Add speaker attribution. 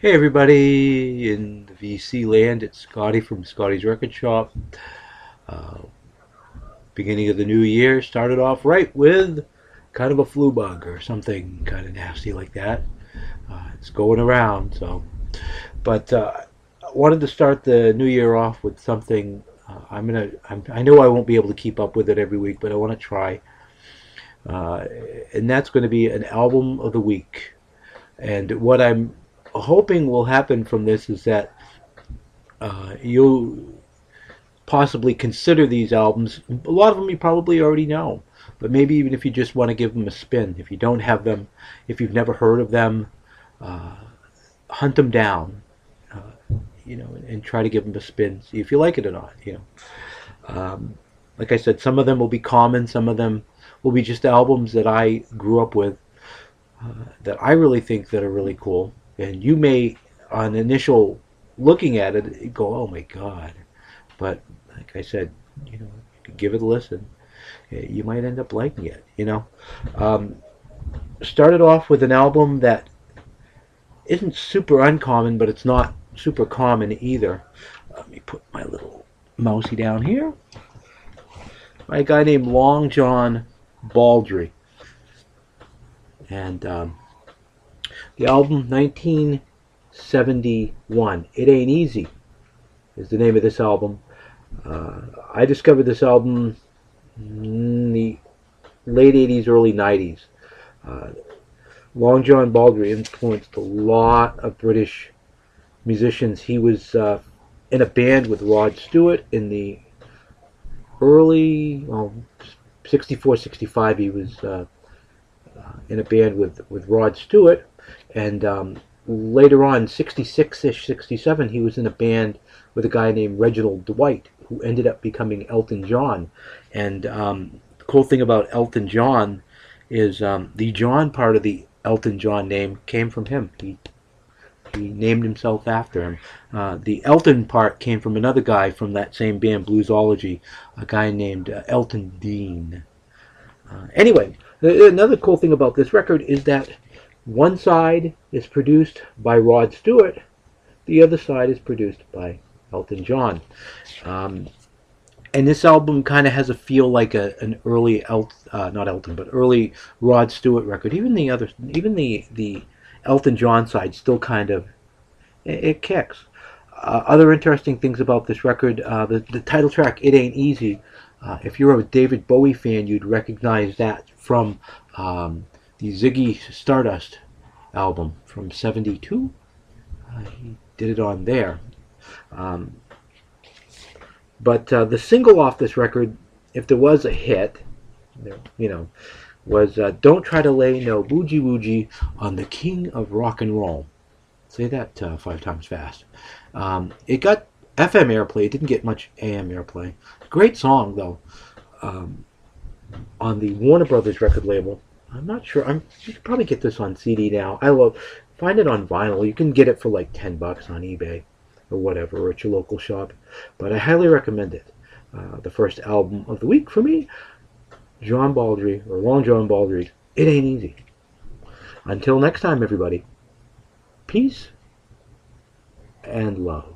Speaker 1: Hey everybody in the VC land, it's Scotty from Scotty's Record Shop. Uh, Beginning of the new year started off right with kind of a flu bug or something kind of nasty like that. It's going around, but I wanted to start the new year off with something. I know I won't be able to keep up with it every week, but I want to try, uh, and that's going to be an album of the week. And what I'm hoping will happen from this is that you'll possibly consider these albums. A lot of them you probably already know, but maybe even if you just want to give them a spin, if you don't have them, if you've never heard of them, uh, hunt them down, and try to give them a spin. See if you like it or not. Like I said, some of them will be common, some of them will be just albums that I grew up with that I really think that are really cool, and you may, on initial looking at it, go, "Oh my God!" But like I said, you could give it a listen. You might end up liking it. Um, Started off with an album that isn't super uncommon, but it's not super common either. Let me put my little mousey down here. By a guy named Long John Baldry, and the album 1971. It Ain't Easy is the name of this album. I discovered this album in the late 80s, early 90s. Uh, Long John Baldry influenced a lot of British musicians. He was in a band with Rod Stewart in the early, 64, 65. He was in a band with Rod Stewart. And later on, 66-ish, 67, he was in a band with a guy named Reginald Dwight, who ended up becoming Elton John. And the cool thing about Elton John is the John part of the Elton John name came from him. He named himself after him. The Elton part came from another guy from that same band, Bluesology, a guy named Elton Dean. Anyway, another cool thing about this record is that one side is produced by Rod Stewart, the other side is produced by Elton John. And this album kind of has a feel like an early not Elton, but early Rod Stewart record. Even the Elton John side still kind of it kicks. Other interesting things about this record, the title track "It Ain't Easy." If you're a David Bowie fan, you'd recognize that from the Ziggy Stardust album from '72. He did it on there. But the single off this record, if there was a hit, was "Don't Try to Lay No Boogie Woogie on the King of Rock and Roll." Say that 5 times fast. It got FM airplay. It didn't get much AM airplay. Great song, though. On the Warner Brothers record label. I'm not sure. You can probably get this on CD now. Find it on vinyl. You can get it for like $10 on eBay or whatever, or at your local shop. But I highly recommend it. The first album of the week for me, John Baldry, or Long John Baldry's It Ain't Easy. Until next time, everybody, peace and love.